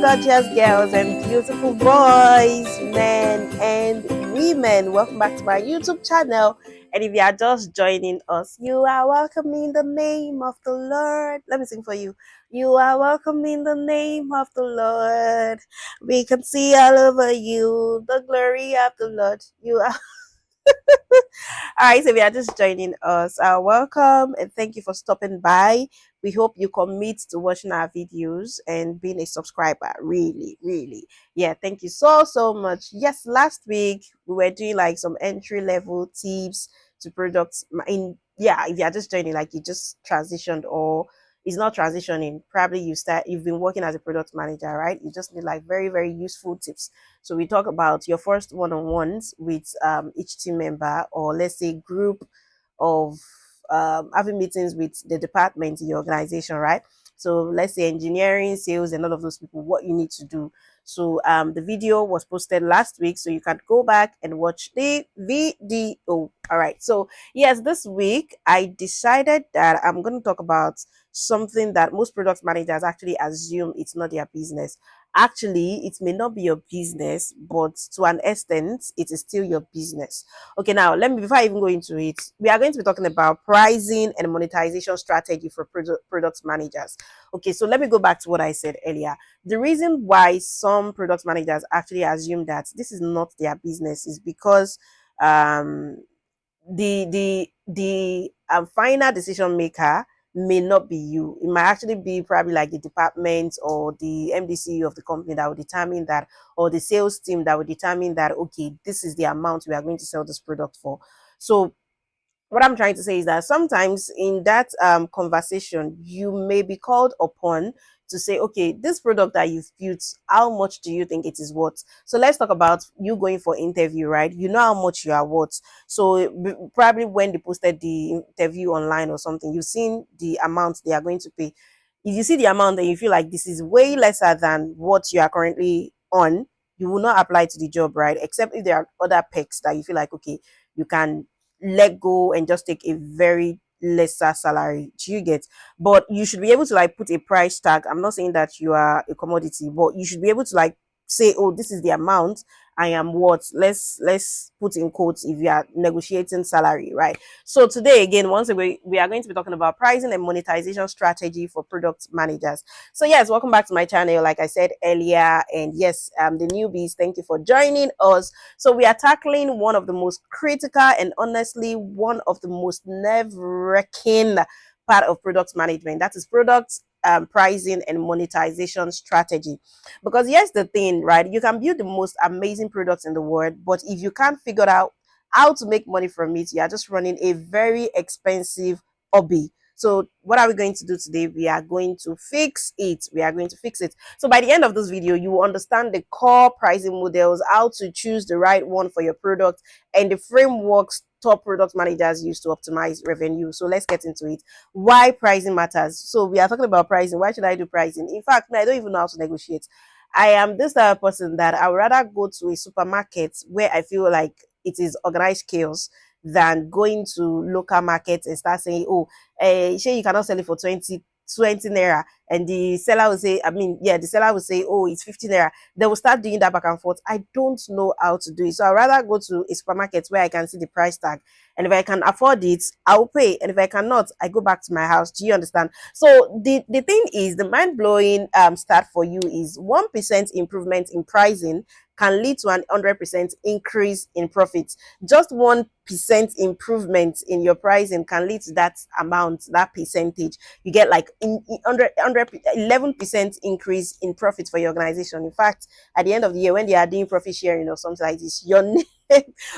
gorgeous girls and beautiful boys, men and women. Welcome back to my YouTube channel. And if you are just joining us, you are welcome in the name of the Lord. Let me sing for you. You are welcome in the name of the Lord. We can see all over you the glory of the Lord. You are all right, so if you are just joining us, welcome and thank you for stopping by. We hope you commit to watching our videos and being a subscriber. Really, really. Yeah, thank you so much. Yes, last week we were doing like some entry level tips to products in yeah, if you are just joining, like you just transitioned or it's not transitioning, probably you've been working as a product manager, right? You just need like very useful tips. So we talk about your first one-on-ones with each team member, or let's say group of having meetings with the department in your organization, right? So let's say engineering, sales, and all of those people, what you need to do. So the video was posted last week, so you can go back and watch the video. All right. So yes, this week I decided that I'm going to talk about something that most product managers actually assume it's not their business. Actually, it may not be your business, but to an extent it is still your business. Okay, now let me, before I even go into it, we are going to be talking about pricing and monetization strategy for product managers. Okay, so let me go back to what I said earlier. The reason why some product managers actually assume that this is not their business is because um the final decision maker may not be you. It might actually be probably like the department or the MDC of the company that will determine that, or the sales team that will determine that, okay, this is the amount we are going to sell this product for. So what I'm trying to say is that sometimes in that conversation, you may be called upon to say, okay, this product that you've built, how much do you think it is worth? So let's talk about you going for interview, right? You know how much you are worth. So probably when they posted the interview online or something, you've seen the amount they are going to pay. If you see the amount and you feel like this is way lesser than what you are currently on, you will not apply to the job, right? Except if there are other perks that you feel like, okay, you can let go and just take a very lesser salary. Do you get? But you should be able to like put a price tag. I'm not saying that you are a commodity, but you should be able to like say, oh, this is the amount I am worth. Let's put in quotes if you are negotiating salary, right? So today again, once again, we are going to be talking about pricing and monetization strategy for product managers. So yes, welcome back to my channel, like I said earlier, and yes, the newbies, thank you for joining us. So we are tackling one of the most critical and honestly one of the most nerve-wracking part of product management. That is product pricing and monetization strategy. Because here's the thing, right? You can build the most amazing products in the world, but if you can't figure out how to make money from it, you are just running a very expensive hobby. So what are we going to do today? We are going to fix it. We are going to fix it. So by the end of this video, you will understand the core pricing models, how to choose the right one for your product, and the frameworks top product managers use to optimize revenue. So let's get into it. Why pricing matters. So we are talking about pricing. Why should I do pricing? In fact, I don't even know how to negotiate. I am this type of person that I would rather go to a supermarket where I feel like it is organized chaos than going to local markets and start saying, oh, you cannot sell it for 20 naira, and the seller will say, the seller will say, oh, it's 50 naira. They will start doing that back and forth. I don't know how to do it, so I'd rather go to a supermarket where I can see the price tag, and if I can afford it, I'll pay, and if I cannot, I go back to my house. Do you understand? So the thing is, the mind-blowing start for you is 1% improvement in pricing can lead to an 100% increase in profits. Just 1% improvement in your pricing can lead to that amount, that percentage. You get like 11% increase in profit for your organization. In fact, at the end of the year, when they are doing profit sharing or something like this, your name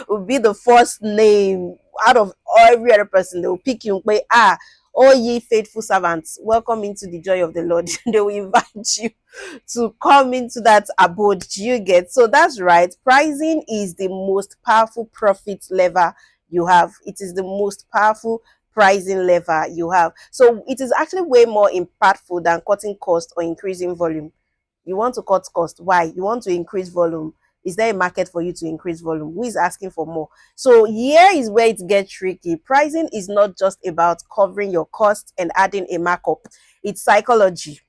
will be the first name out of every other person. They will pick you and say, all ye faithful servants, welcome into the joy of the Lord. They will invite you to come into that abode. Do you get? So that's right. Pricing is the most powerful profit lever you have. It is the most powerful pricing lever you have. So it is actually way more impactful than cutting cost or increasing volume. You want to cut cost. Why? You want to increase volume. Is there a market for you to increase volume? Who is asking for more? So here is where it gets tricky. Pricing is not just about covering your cost and adding a markup. It's psychology.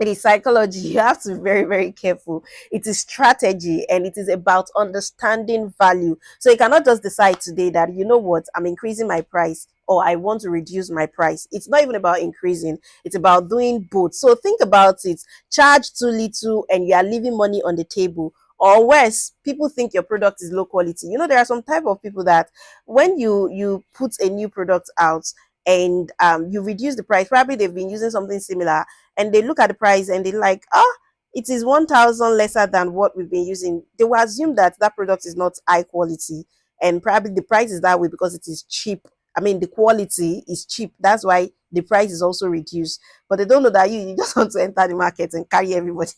It is psychology. You have to be very, very careful. It is strategy, and it is about understanding value. So you cannot just decide today that, you know what, I'm increasing my price or I want to reduce my price. It's not even about increasing, it's about doing both. So think about it. Charge too little and you are leaving money on the table. Or worse, people think your product is low quality. You know, there are some type of people that when you put a new product out and you reduce the price, probably they've been using something similar, and they look at the price and they're like, ah, it is 1,000 lesser than what we've been using. They will assume that that product is not high quality, and probably the price is that way because it is cheap. I mean, the quality is cheap. That's why the price is also reduced. But they don't know that you just want to enter the market and carry everybody.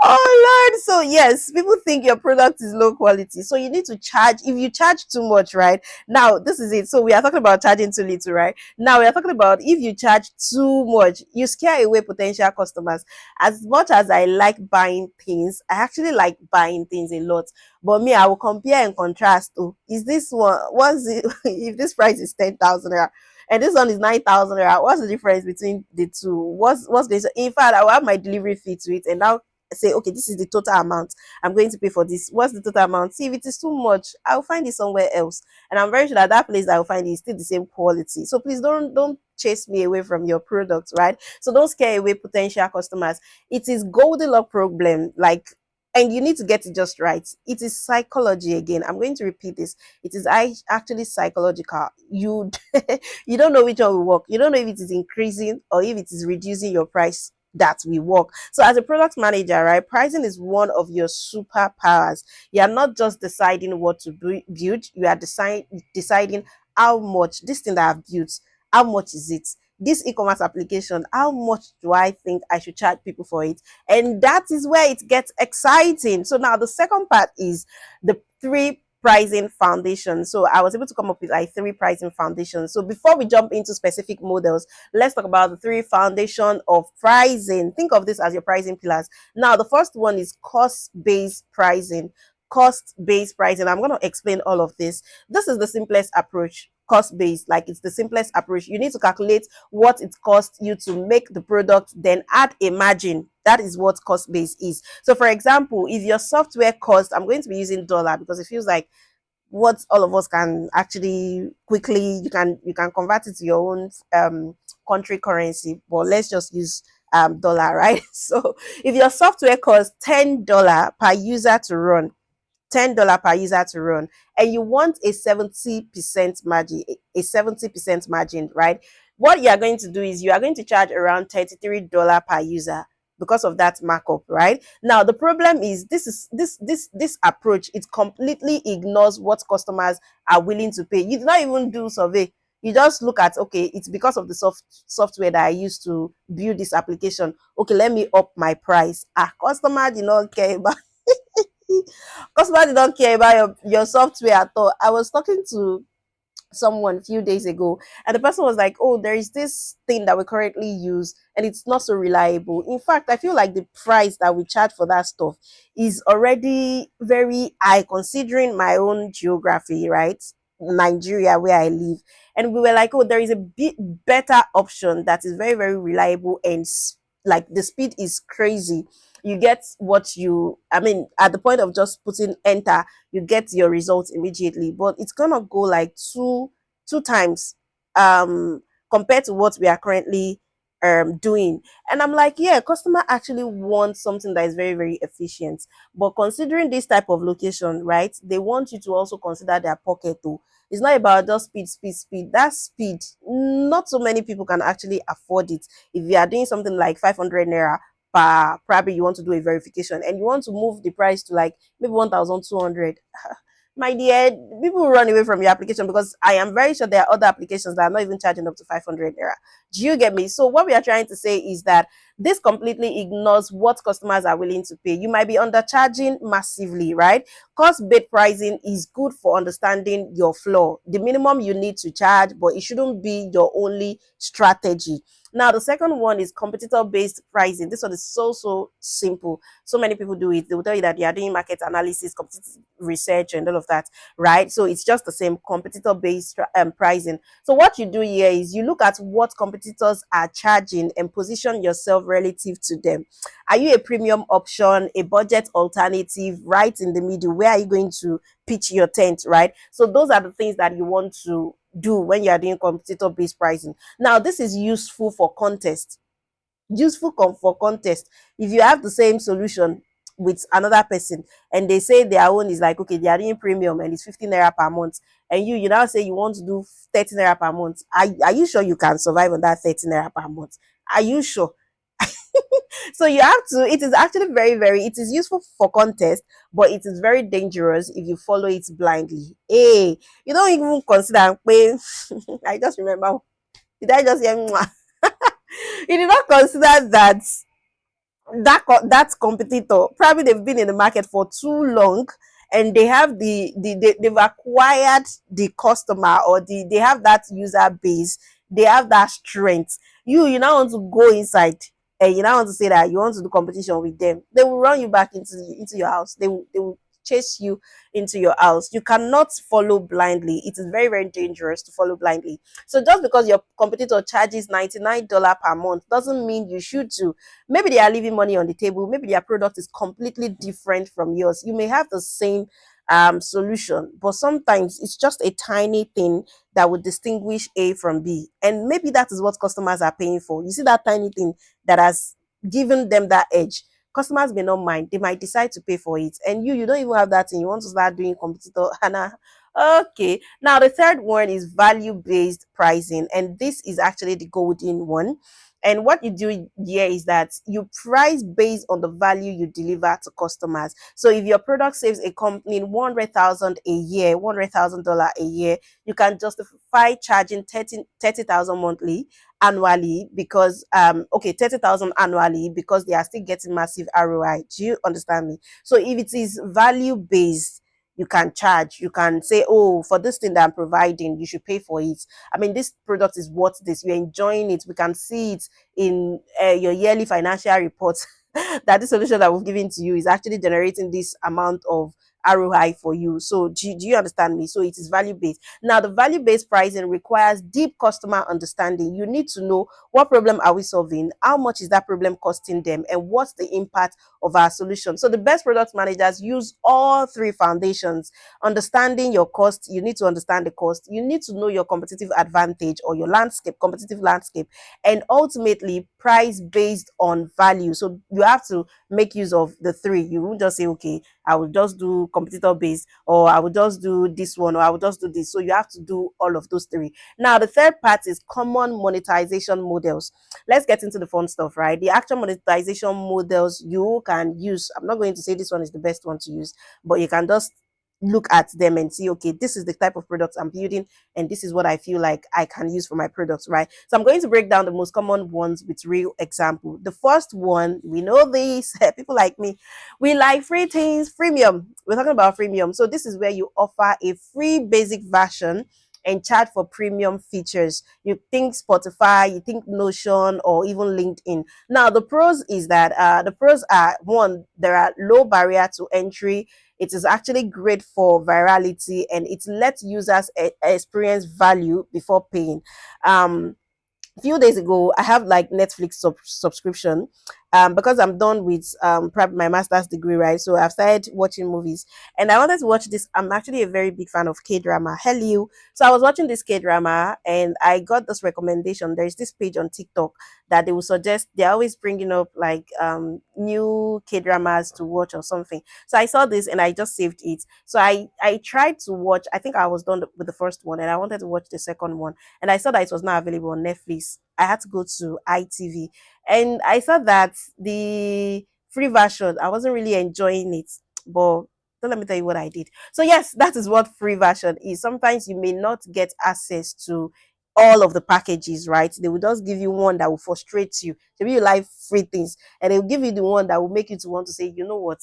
Oh Lord. So yes, people think your product is low quality. So you need to charge. If you charge too much, right? Now, this is it. So we are talking about charging too little, right? Now we are talking about if you charge too much, you scare away potential customers. As much as I like buying things, I actually like buying things a lot. But me, I will compare and contrast. Oh, is this one, what's it if this price is 10,000 naira and this one is 9,000 naira? What's the difference between the two? What's going to, in fact, I will have my delivery fee to it, and now say, okay, this is the total amount I'm going to pay for this. What's the total amount? See, if it is too much, I'll find it somewhere else. And I'm very sure that that place that I'll find it is still the same quality. So please don't chase me away from your product, right? So don't scare away potential customers. It is Goldilocks problem, like, and you need to get it just right. It is psychology again. I'm going to repeat this. It is actually psychological. You you don't know which one will work. You don't know if it is increasing or if it is reducing your price that will work. So as a product manager, right, pricing is one of your superpowers. You are not just deciding what to build, you are deciding how much this thing that I've built, how much is it? This e-commerce application, how much do I think I should charge people for it? And that is where it gets exciting. So now the second part is the three pricing foundations. So I was able to come up with like three pricing foundations. So before we jump into specific models, let's talk about the three foundation of pricing. Think of this as your pricing pillars. Now, the first one is cost-based pricing. Cost-based pricing. I'm going to explain all of this. This is the simplest approach. Cost-based, like it's the simplest approach. You need to calculate what it costs you to make the product, then add a margin. That is what cost-based is. So, for example, if your software cost, I'm going to be using dollar because it feels like what all of us can actually quickly, you can convert it to your own country currency, but let's just use dollar, right? So if your software costs $10 per user to run, $10 per user to run, and you want a 70% margin, a 70% margin, right? What you are going to do is you are going to charge around $33 per user because of that markup, right? Now the problem is this approach, it completely ignores what customers are willing to pay. You do not even do survey. You just look at, okay, it's because of the software that I used to build this application. Okay, let me up my price. Customer did not care about customer did not care about your software at all. I was talking to someone a few days ago, and the person was like, oh, there is this thing that we currently use and it's not so reliable. In fact, I feel like the price that we charge for that stuff is already very high considering my own geography, right? Nigeria, where I live. And we were like, oh, there is a bit better option that is very, very reliable, and like the speed is crazy. You get what you, I mean, at the point of just putting enter, you get your results immediately, but it's gonna go like two times compared to what we are currently doing. And I'm like, yeah, customer actually wants something that is very, very efficient. But considering this type of location, right, they want you to also consider their pocket too. It's not about just speed. That speed, not so many people can actually afford it. If you are doing something like 500 naira per, probably you want to do a verification and you want to move the price to like maybe 1,200, my dear, people will run away from your application because I am very sure there are other applications that are not even charging up to 500 naira. Do you get me? So what we are trying to say is that this completely ignores what customers are willing to pay. You might be undercharging massively, right? Cost-based pricing is good for understanding your flow, the minimum you need to charge, but it shouldn't be your only strategy. Now, the second one is competitor based pricing. This one is so simple. So many people do it. They will tell you that they are doing market analysis, competitive research, and all of that, right? So it's just the same competitor based pricing. So what you do here is you look at what competitors are charging and position yourself relative to them. Are you a premium option, a budget alternative, right in the middle? Where are you going to pitch your tent, right? So those are the things that you want to do when you are doing competitor based pricing. Now, this is useful for contest. For contest. If you have the same solution with another person and they say their own is like, okay, they are doing premium and it's 15 naira per month, and you now say you want to do 30 naira per month, are you sure you can survive on that 30 naira per month? Are you sure? So you have to, it is actually very, it is useful for contest, but it is very dangerous if you follow it blindly. Hey, you don't even consider I just remember, did I just hear mwah? You did not consider that that competitor probably they've been in the market for too long, and they have they've acquired the customer, or they have that user base, they have that strength. You now want to go inside and you now want to say that you want to do competition with them. They will run you back into your house. They will chase you into your house. You cannot follow blindly. It is very dangerous to follow blindly. So just because your competitor charges $99 per month doesn't mean you should too. Maybe they are leaving money on the table. Maybe their product is completely different from yours. You may have the same solution, but sometimes it's just a tiny thing that would distinguish A from B. And maybe that is what customers are paying for. You see that tiny thing that has given them that edge. Customers may not mind. They might decide to pay for it. And you don't even have that thing. You want to start doing competitor. Okay. Now, the third one is value based pricing. And this is actually the golden one. And what you do here is that you price based on the value you deliver to customers. So if your product saves a company 100,000 a year, $100,000 a year, you can justify charging 30,000 monthly annually, because 30,000 annually, because they are still getting massive ROI. Do you understand me? So if it is value based, you can charge, you can say, oh, for this thing that I'm providing, you should pay for it. I mean, this product is worth this. You're enjoying it. We can see it in your yearly financial reports that the solution that we've given to you is actually generating this amount of ROI for you. So do you understand me? So it is value based. Now, the value based pricing requires deep customer understanding. You need to know, what problem are we solving? How much is that problem costing them? And what's the impact of our solution? So the best product managers use all three foundations. Understanding your cost, you need to understand the cost. You need to know your competitive advantage or your competitive landscape, and ultimately price based on value. So you have to make use of the three. You won't just say, okay, I will just do competitor based, or I will just do this one, or I will just do this. So you have to do all of those three. Now, the third part is common monetization models. Let's get into the fun stuff, right? The actual monetization models you can use. I'm not going to say this one is the best one to use, but you can just look at them and see, okay, this is the type of products I'm building, and this is what I feel like I can use for my products, right? So I'm going to break down the most common ones with real example. The first one, we know this, people like me, we like free things. Freemium, we're talking about freemium. So this is where you offer a free basic version and charge for premium features. You think Spotify, you think Notion, or even LinkedIn. Now, the pros is that the pros are, one, there are low barrier to entry. It is actually great for virality, and it lets users experience value before paying. Few days ago, I have like Netflix subscription, because I'm done with prep my master's degree, right? So I've started watching movies, and I wanted to watch this. I'm actually a very big fan of K-drama. Hello. So I was watching this K-drama, and I got this recommendation. There's this page on TikTok that they will suggest. They're always bringing up like new K-dramas to watch or something. So I saw this and I just saved it. So I tried to watch. I think I was done with the first one, and I wanted to watch the second one, and I saw that it was not available on Netflix. I had to go to ITV, and I saw that the free version, I wasn't really enjoying it. But don't let me tell you what I did. So yes, that is what free version is. Sometimes you may not get access to all of the packages, right? They will just give you one that will frustrate you. Maybe you like free things, and they will give you the one that will make you to want to say, you know what,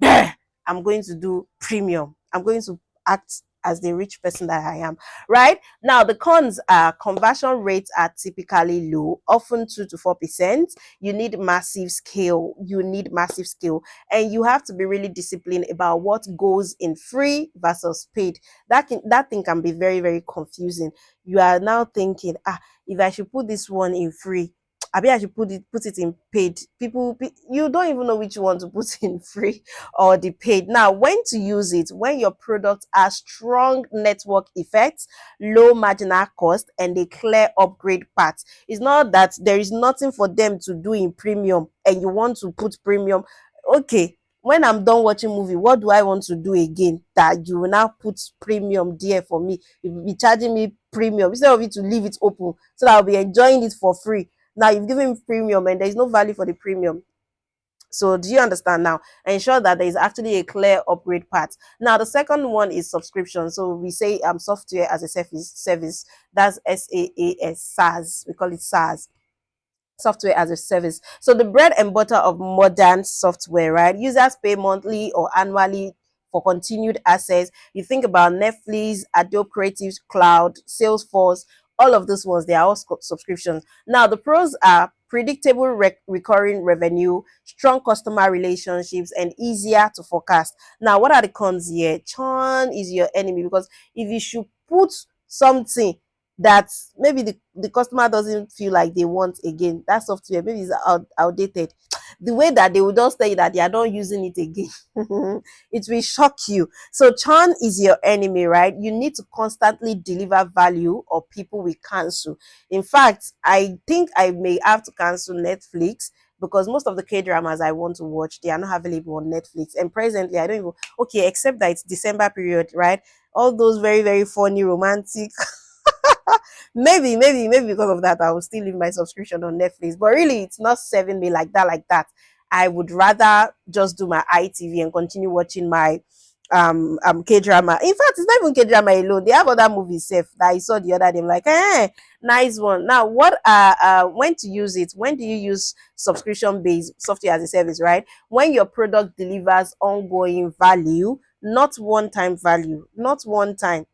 I'm going to do premium. I'm going to act as the rich person that I am, right? Now, the cons are conversion rates are typically low, often 2 to 4%. You need massive scale. You need massive scale. And you have to be really disciplined about what goes in free versus paid. That thing can be very, very confusing. You are now thinking, if I should put this one in free, I mean, I should put it in paid. You don't even know which one to put in free or the paid. Now, when to use it? When your product has strong network effects, low marginal cost, and a clear upgrade path. It's not that there is nothing for them to do in premium and you want to put premium. Okay, when I'm done watching movie, what do I want to do again that you will now put premium there for me? You will be charging me premium instead of you to leave it open so that I'll be enjoying it for free. Now you've given me premium and there's no value for the premium. So do you understand now? Ensure that there is actually a clear upgrade path. Now the second one is subscription. So we say software as a service. That's SaaS. We call it SaaS, software as a service. So the bread and butter of modern software, right? Users pay monthly or annually for continued access. You think about Netflix, Adobe Creative Cloud, Salesforce, all of those ones, they are all subscriptions. Now, the pros are predictable recurring revenue, strong customer relationships, and easier to forecast. Now, what are the cons here? Churn is your enemy because if you should put something that maybe the customer doesn't feel like they want again, that software maybe is outdated, the way that they will just tell you that they are not using it again, it will shock you. So churn is your enemy, right? You need to constantly deliver value or people will cancel. In fact, I think I may have to cancel Netflix because most of the K dramas I want to watch, they are not available on Netflix. And presently, I don't even, okay, except that it's December period, right? All those very, very funny, romantic maybe because of that I will still leave my subscription on Netflix, but really it's not serving me like that. I would rather just do my ITV and continue watching my K drama. In fact, it's not even K drama alone. They have other movies safe that I saw the other day. I'm like, nice one. Now, what when to use it? When do you use subscription based software as a service, right? When your product delivers ongoing value, not one time value, not one time.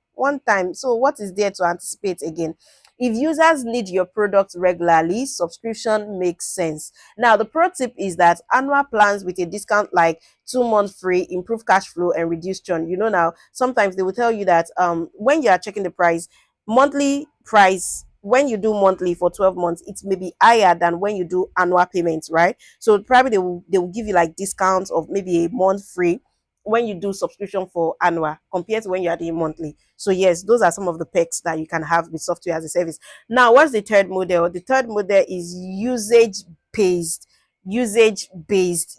So what is there to anticipate again? If users need your product regularly, subscription makes sense. Now, the pro tip is that annual plans with a discount like 2 months free improve cash flow and reduce churn. You know, now sometimes they will tell you that when you are checking the price, monthly price, when you do monthly for 12 months, it may be higher than when you do annual payments, right? So probably they will give you like discounts of maybe a month free when you do subscription for annual compared to when you are doing monthly. So yes, those are some of the perks that you can have with software as a service. Now, what's the third model? The third model is based. Usage based.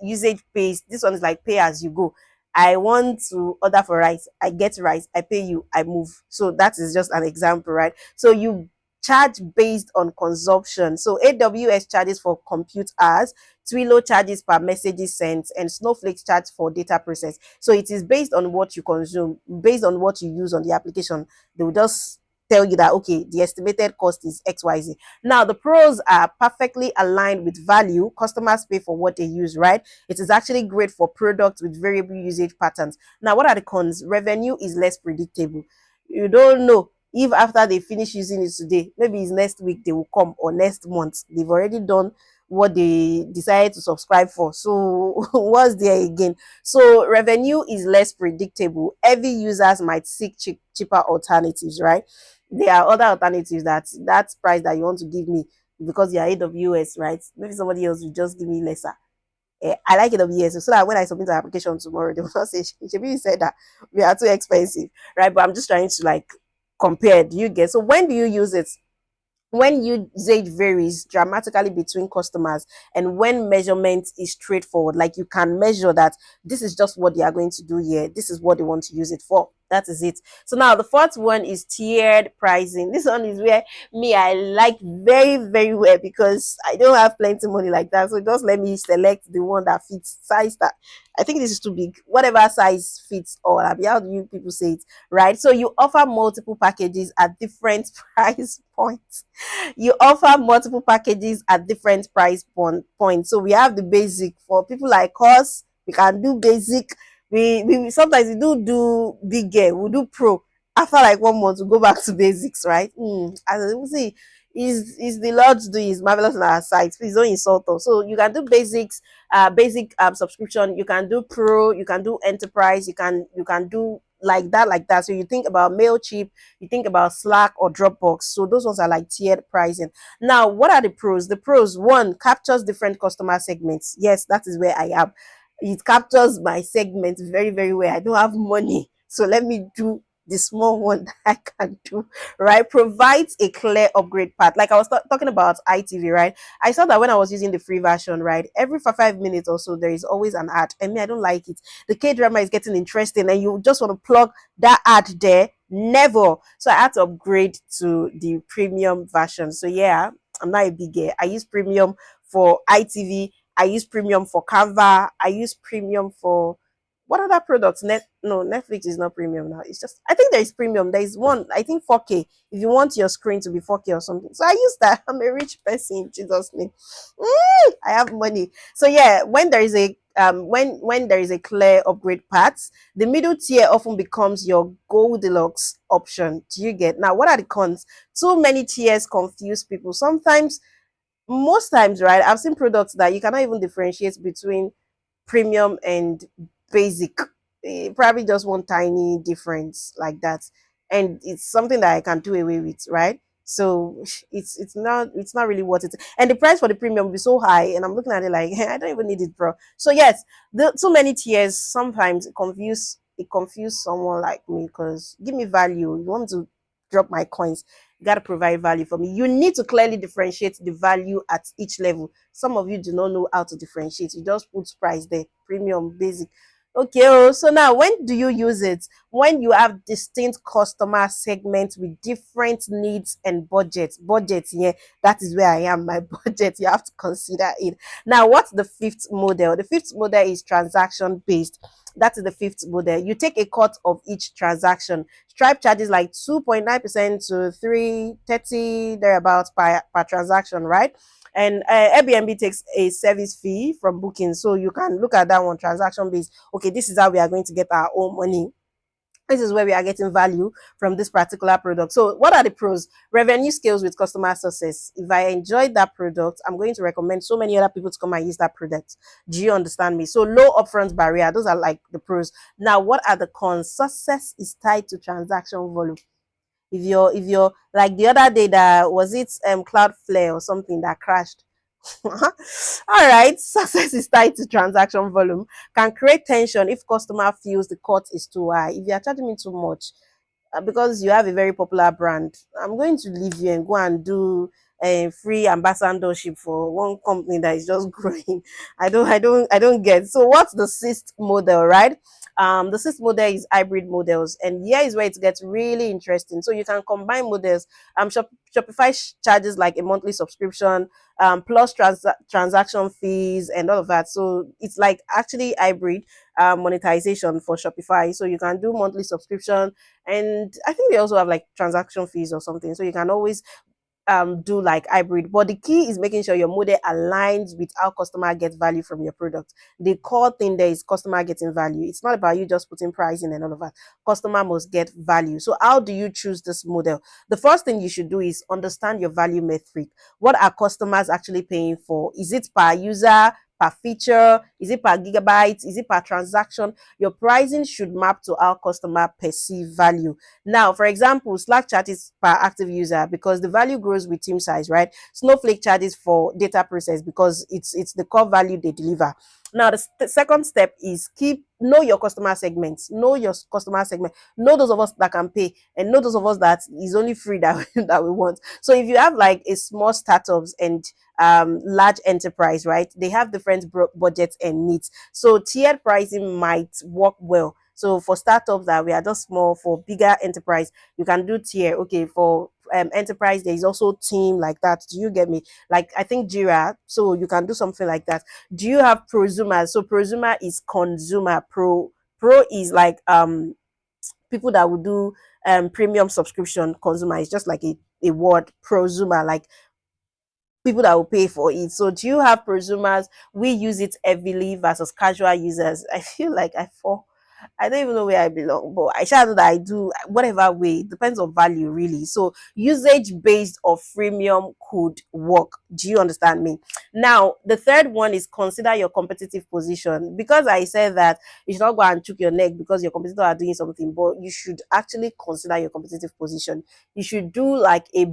This one is like pay as you go. I want to order for rice. I get rice. I pay you. I move. So that is just an example, right? So you charge based on consumption. So AWS charges for compute hours, Twilio charges per messages sent, and Snowflake charge for data process. So it is based on what you consume, based on what you use on the application. They will just tell you that okay, the estimated cost is XYZ. Now the pros are perfectly aligned with value. Customers pay for what they use, right? It is actually great for products with variable usage patterns. Now, what are the cons? Revenue is less predictable. You don't know if after they finish using it today, maybe it's next week they will come or next month. They've already done what they decided to subscribe for. So what's there again? So revenue is less predictable. Heavy users might seek cheaper alternatives, right? There are other alternatives that price that you want to give me because you are AWS, right? Maybe somebody else will just give me lesser. I like AWS so that when I submit the application tomorrow, they will not say, you said that we are too expensive, right? But I'm just trying to like compare. Do you get? So when do you use it? When usage varies dramatically between customers and when measurement is straightforward, like you can measure that this is just what they are going to do here, this is what they want to use it for, that is it. So now the fourth one is tiered pricing. This one is where me I like very very well because I don't have plenty money like that, so just let me select the one that fits size that I think this is too big, whatever size fits all. How do you people say it, right? So you offer multiple packages at different price points. You offer multiple packages at different points. So we have the basic for people like us. We can do basic. We sometimes we do bigger. We do pro. after like 1 month we go back to basics, right? As we see, is the Lord's doing is marvelous on our side. Please don't insult us. So you can do basics, basic subscription, you can do pro, you can do enterprise, you can do like that. So you think about Mailchimp, you think about Slack or Dropbox. So those ones are like tiered pricing. Now, what are the pros? The pros, one, captures different customer segments. Yes, that is where I am. It captures my segment very, very well. I don't have money. So let me do the small one that I can do, right? Provides a clear upgrade path. Like I was talking about ITV, right? I saw that when I was using the free version, right? Every for 5 minutes or so, there is always an ad. I mean, I don't like it. The K drama is getting interesting, and you just want to plug that ad there. Never. So I had to upgrade to the premium version. So yeah, I'm not a big girl. I use premium for ITV. I use premium for Canva. I use premium for what other products? No, Netflix is not premium now. It's just I think there is premium. There is one, I think 4K. If you want your screen to be 4K or something. So I use that. I'm a rich person in Jesus' name. I have money. So yeah, when there is a when there is a clear upgrade path, the middle tier often becomes your Goldilocks option. Do you get? Now, what are the cons? Too many tiers confuse people. Sometimes, most times, right? I've seen products that you cannot even differentiate between premium and basic. Probably just one tiny difference like that, and it's something that I can do away with, right? So it's not really worth it, and the price for the premium will be so high, and I'm looking at it like I don't even need it, bro. So yes, the too many tiers sometimes it confuse someone like me, because give me value. You want to drop my coins, you got to provide value for me. You need to clearly differentiate the value at each level. Some of you do not know how to differentiate. You just put price there, premium, basic. Okay, so now when do you use it? When you have distinct customer segments with different needs and budgets. Budgets, yeah, that is where I am. My budget, you have to consider it. Now, what's the fifth model? The fifth model is transaction based. That is the fifth model. You take a cut of each transaction. Stripe charges like 2.9% to 3.30 thereabouts per transaction, right? And Airbnb takes a service fee from booking, so you can look at that one, transaction based. Okay, this is how we are going to get our own money. This is where we are getting value from this particular product. So what are the pros? Revenue scales with customer success. If I enjoyed that product, I'm going to recommend so many other people to come and use that product. Do you understand me? So low upfront barrier. Those are like the pros. Now, what are the cons? Success is tied to transaction volume. If you're like the other day, that was it, Cloudflare or something that crashed. All right, success is tied to transaction volume. Can create tension if customer feels the cut is too high. If you are charging me too much, because you have a very popular brand, I'm going to leave you and go and do a free ambassadorship for one company that is just growing. I don't get. So what's the sixth model, right? The sixth model is hybrid models, and here is where it gets really interesting. So you can combine models. Shopify charges like a monthly subscription, plus transaction fees and all of that. So it's like actually hybrid monetization for Shopify. So you can do monthly subscription, and I think they also have like transaction fees or something. So you can always do like hybrid, but the key is making sure your model aligns with how customer gets value from your product. The core thing there is customer getting value. It's not about you just putting pricing and all of that. Customer must get value. So how do you choose this model? The first thing you should do is understand your value metric. What are customers actually paying for? Is it per user, per feature? Is it per gigabyte? Is it per transaction? Your pricing should map to how customer perceive value. Now, for example, Slack charges per active user because the value grows with team size, right? Snowflake charges for data process because it's the core value they deliver. Now, the second step is know your customer segments. Know your customer segment. Know those of us that can pay, and know those of us that is only free that that we want. So if you have like a small startups and large enterprise, right? They have different budgets and needs. So tiered pricing might work well. So for startups that we are just small, for bigger enterprise, you can do tier. Okay, for enterprise, there is also team like that. Do you get me? Like I think Jira, so you can do something like that. Do you have prosumers? So prosumer is consumer. Pro is like people that would do premium subscription. Consumer is just like a word. Prosumer, like people that will pay for it. So do you have prosumers? We use it heavily versus casual users. I feel like I fall. I don't even know where I belong, but I shall know that I do whatever way. Depends on value, really. So usage based or freemium could work. Do you understand me? Now, the third one is consider your competitive position. Because I said that you should not go and choke your neck because your competitors are doing something, but you should actually consider your competitive position. You should do like a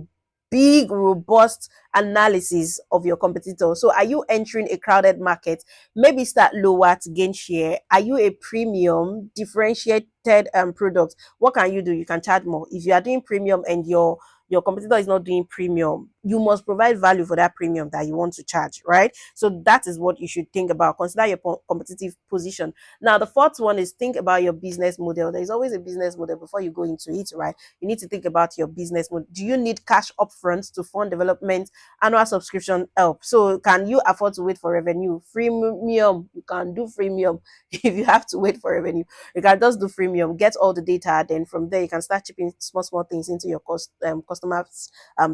big, robust analysis of your competitor. So, are you entering a crowded market? Maybe start lower to gain share. Are you a premium differentiated product? What can you do? You can charge more. If you are doing premium and your competitor is not doing premium, you must provide value for that premium that you want to charge, right? So that is what you should think about. Consider your competitive position. Now, the fourth one is think about your business model. There is always a business model before you go into it, right? You need to think about your business model. Do you need cash upfront to fund development? Annual subscription help? So can you afford to wait for revenue? Freemium, you can do freemium. If you have to wait for revenue, you can just do freemium, get all the data, then from there you can start chipping small things into your customers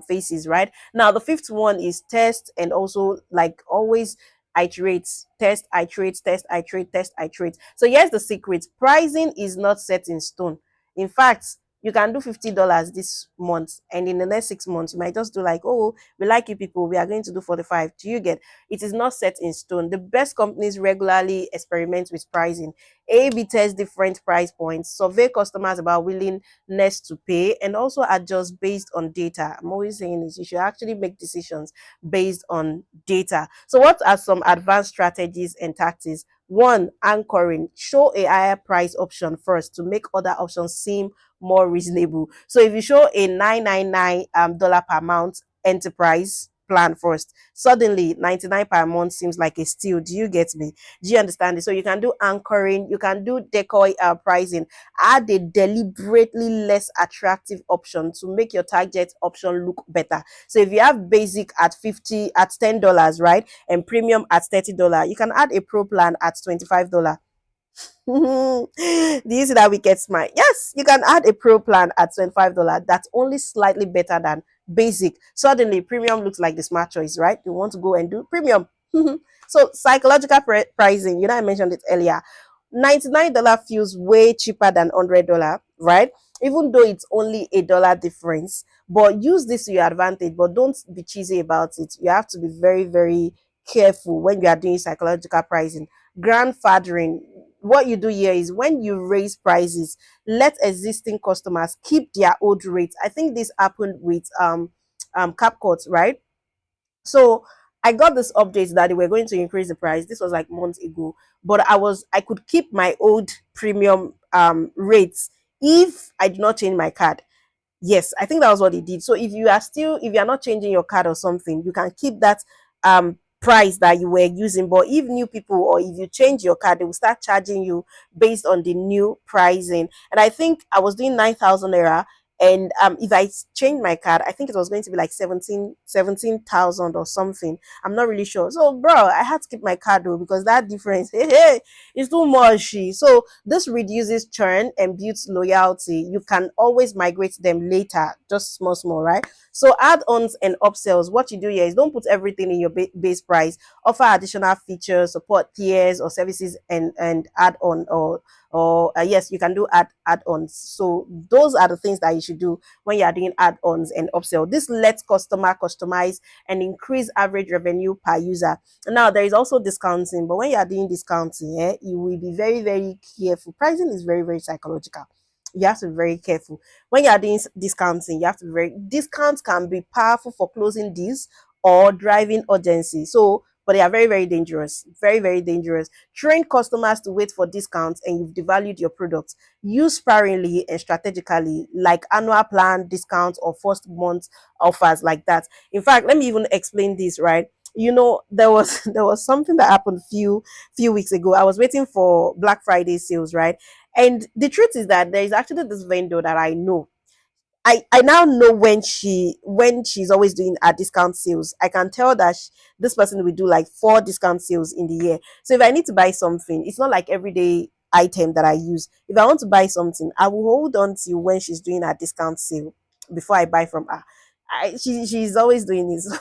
faces, right? Now the fifth one is test, and also like always iterate, test, iterate, test, iterate, test, iterate. So here's the secret: pricing is not set in stone. In fact, you can do $50 this month, and in the next 6 months, you might just do like, oh, we like you people, we are going to do 45. Do you get? It is not set in stone. The best companies regularly experiment with pricing, A/B test different price points, survey customers about willingness to pay, and also adjust based on data. I'm always saying this: you should actually make decisions based on data. So, what are some advanced strategies and tactics? One, anchoring. Show a higher price option first to make other options seem more reasonable. So if you show a 999 dollar per month enterprise plan first, suddenly 99 per month seems like a steal. Do you get me? Do you understand it? So you can do anchoring, you can do decoy pricing, add a deliberately less attractive option to make your target option look better. So if you have basic at 50 at $10, right, and premium at $30, you can add a pro plan at $25. Do you see that wicked smile? Yes, you can add a pro plan at $25. That's only slightly better than basic. Suddenly, premium looks like the smart choice, right? You want to go and do premium. So, psychological pricing, you know, I mentioned it earlier. $99 feels way cheaper than $100, right? Even though it's only $1 difference. But use this to your advantage, but don't be cheesy about it. You have to be very, very careful when you are doing psychological pricing. Grandfathering, what you do here is when you raise prices, let existing customers keep their old rates. I think this happened with CapCut, right? So I got this update that they were going to increase the price. This was like months ago, but I could keep my old premium rates if I do not change my card. Yes, I think that was what he did. So if you are not changing your card or something, you can keep that price that you were using. But if new people, or if you change your card, they will start charging you based on the new pricing. And I think I was doing 9,000 naira. And if I change my card, I think it was going to be like 17,000 or something. I'm not really sure. So, bro, I had to keep my card though, because that difference, hey, it's too much. So this reduces churn and builds loyalty. You can always migrate them later, just small, right? So add-ons and upsells. What you do here is don't put everything in your base price. Offer additional features, support tiers or services, and add-on, or yes, you can do add-ons. So those are the things that you should do when you are doing add-ons and upsell. This lets customer customize and increase average revenue per user. Now there is also discounting, but when you are doing discounting, you will be very, very careful. Pricing is very, very psychological. You have to be very careful. When you are doing discounting, you have to be very discounts can be powerful for closing deals or driving urgency. So, but they are very, very dangerous. Very, very dangerous. Train customers to wait for discounts and you've devalued your product. Use sparingly and strategically, like annual plan discounts or first month offers like that. In fact, let me even explain this, right? You know, there was there was something that happened few weeks ago. I was waiting for Black Friday sales, right? And the truth is that there is actually this vendor that I know. I now know when she's always doing a discount sales. I can tell that this person will do like 4 discount sales in the year. So if I need to buy something, it's not like everyday item that I use. If I want to buy something, I will hold on to when she's doing a discount sale before I buy from her. She's always doing this.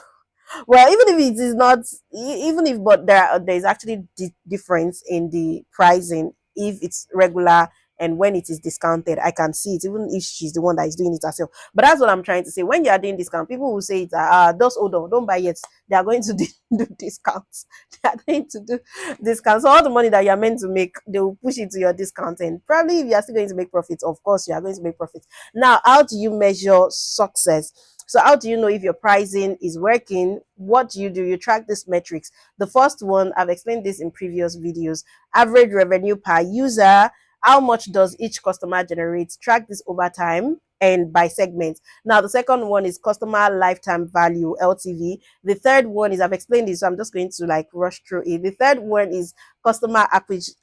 Well, even if it is not, even if, but there is actually difference in the pricing if it's regular and when it is discounted. I can see it, even if she's the one that is doing it herself. But that's what I'm trying to say. When you are doing discount, people will say it, those hold on, don't buy yet. They are going to do discounts. They are going to do discounts. So all the money that you are meant to make, they will push it to your discount. And probably if you are still going to make profits, of course you are going to make profits. Now, how do you measure success? So how do you know if your pricing is working? What do? You track these metrics. The first one, I've explained this in previous videos: average revenue per user. How much does each customer generate? Track this over time and by segment. Now, the second one is customer lifetime value, LTV. The third one is, I've explained this, so I'm just going to like rush through it. The third one is customer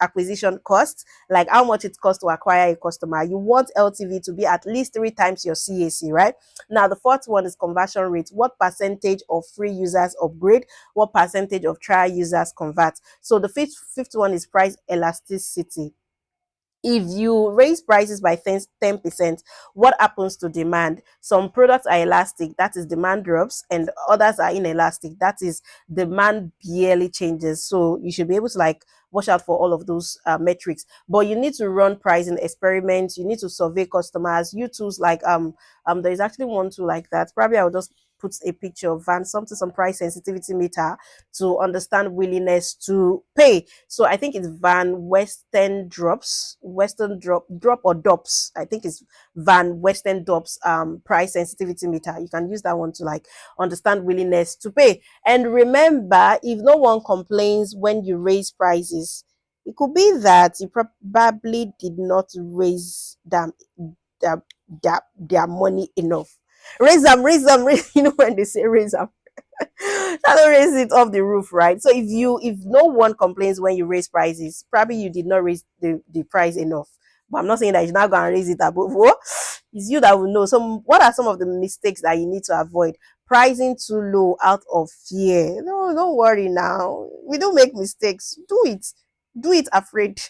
acquisition cost, like how much it costs to acquire a customer. You want LTV to be at least 3 times your CAC, right? Now, the fourth one is conversion rate. What percentage of free users upgrade? What percentage of trial users convert? So the fifth one is price elasticity. If you raise prices by 10%, what happens to demand? Some products are elastic, that is demand drops, and others are inelastic, that is demand barely changes. So you should be able to like watch out for all of those metrics. But you need to run pricing experiments, you need to survey customers. You tools like there is actually one tool like that. Probably I'll just put a picture of Van, something, some price sensitivity meter to understand willingness to pay. So I think it's Van Western drop or Dops. I think it's Van Western Dops price sensitivity meter. You can use that one to like understand willingness to pay. And remember, if no one complains when you raise prices, it could be that you probably did not raise their, their money enough. Raise them, you know, when they say raise them, try to raise it off the roof, right? So if no one complains when you raise prices, probably you did not raise the price enough. But I'm not saying that you're not gonna raise it above. What? It's you that will know. So what are some of the mistakes that you need to avoid? Pricing too low out of fear. No, don't worry now. We don't make mistakes. Do it. Do it afraid.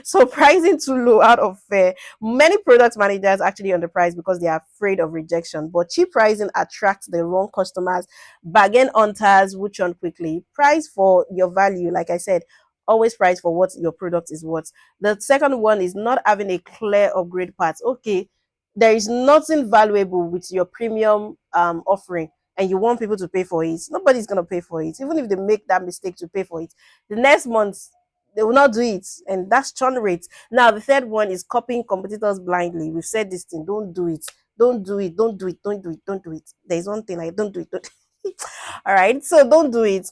So pricing too low out of fear. Many product managers actually underprice because they are afraid of rejection. But cheap pricing attracts the wrong customers. Bargain hunters who churn quickly. Price for your value. Like I said, always price for what your product is worth. The second one is not having a clear upgrade path. Okay, there is nothing valuable with your premium offering, and you want people to pay for it. Nobody's going to pay for it. Even if they make that mistake to pay for it, the next month they will not do it, and that's churn rate. Now the third one is copying competitors blindly. We've said this thing: don't do it, don't do it, don't do it, don't do it, don't do it. There's one thing like don't do it, don't. All right, so don't do it.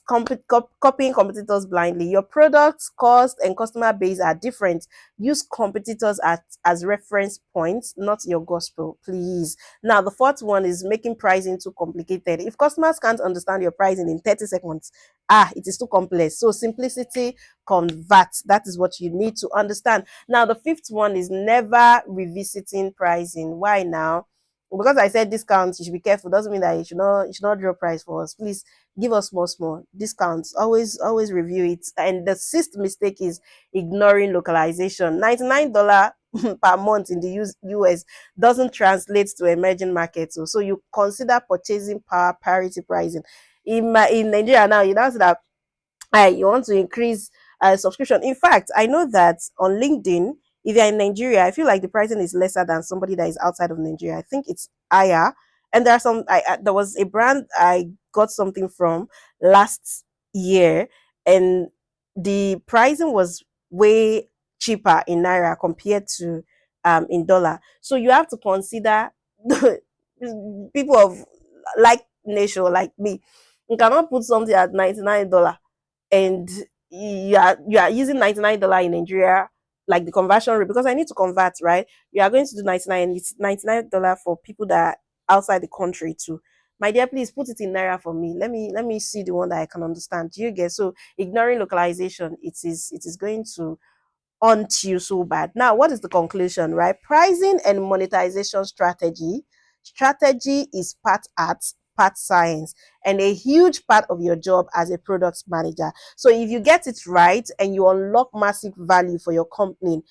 Copying competitors blindly. Your products, cost, and customer base are different. Use competitors as reference points, not your gospel, please. Now, the fourth one is making pricing too complicated. If customers can't understand your pricing in 30 seconds, it is too complex. So simplicity converts. That is what you need to understand. Now, the fifth one is never revisiting pricing. Why now? Because I said discounts, you should be careful. Doesn't mean that you should not drop price for us. Please give us small discounts. Always review it. And the sixth mistake is ignoring localization. $99 per month in the US doesn't translate to emerging markets. So you consider purchasing power parity pricing. In Nigeria now, you know that you want to increase subscription. In fact, I know that on LinkedIn, if you're in Nigeria, I feel like the pricing is lesser than somebody that is outside of Nigeria. I think it's higher. And there are some. There was a brand I got something from last year, and the pricing was way cheaper in naira compared to in dollar. So you have to consider the people of like nation like me. You cannot put something at $99 and you are using $99 in Nigeria, like the conversion rate, because I need to convert, right? You are going to do 99, and it's $99 for people that are outside the country too. My dear, please put it in naira for me. Let me see the one that I can understand. Do you get? So ignoring localization, it is going to onto you so bad. Now, what is the conclusion, right? Pricing and monetization strategy. Strategy is part art, part science, and a huge part of your job as a product manager. So if you get it right and you unlock massive value for your company,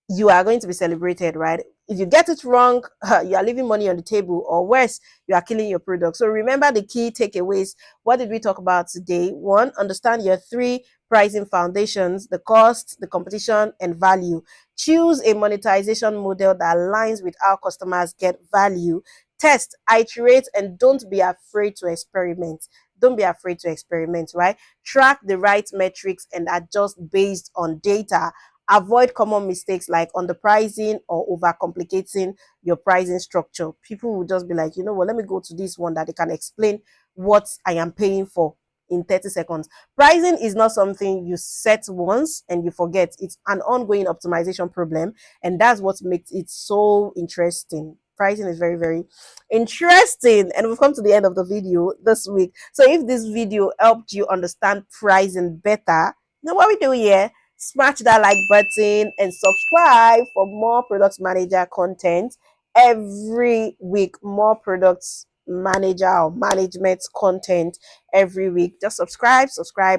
you are going to be celebrated, right? If you get it wrong, you are leaving money on the table, or worse, you are killing your product. So remember the key takeaways. What did we talk about today? One, understand your three pricing foundations: the cost, the competition, and value. Choose a monetization model that aligns with how customers get value. Test, iterate, and don't be afraid to experiment. Don't be afraid to experiment, right? Track the right metrics and adjust based on data. Avoid common mistakes like underpricing or overcomplicating your pricing structure. People will just be like, you know what, let me go to this one that they can explain what I am paying for in 30 seconds. Pricing is not something you set once and you forget. It's an ongoing optimization problem, and that's what makes it so interesting. Pricing is very, very interesting. And we've come to the end of the video this week. So if this video helped you understand pricing better, you know what we do here? Smash that like button and subscribe for more product manager content every week. More products manager or management content every week. Just subscribe,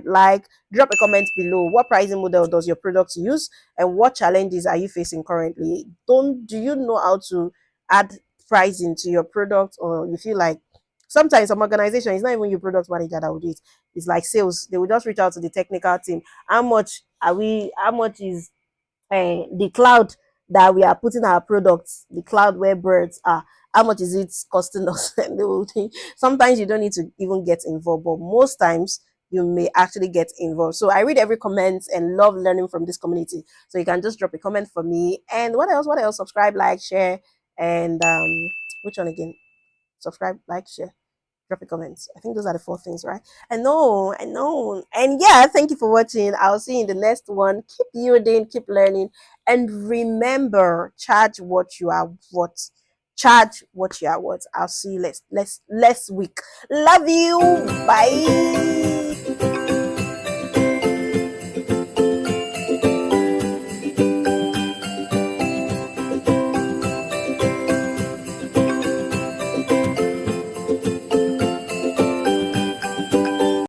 like, drop a comment below. What pricing model does your product use, and what challenges are you facing currently? Do you know how to add pricing to your product, or you feel like sometimes some organization, it's not even your product manager that will do it, it's like sales, they will just reach out to the technical team. How much is the cloud that we are putting our products, the cloud where birds are, how much is it costing us? And they will think, sometimes you don't need to even get involved, but most times you may actually get involved. So I read every comment and love learning from this community. So you can just drop a comment for me. And what else? Subscribe, like, share, and which one again? Subscribe, like, share, drop a comment. I think those are the four things, right? I know. And yeah, thank you for watching. I'll see you in the next one. Keep building, keep learning, and remember, charge what you are worth. Charge what you are worth. I'll see you next week. Love you. Bye.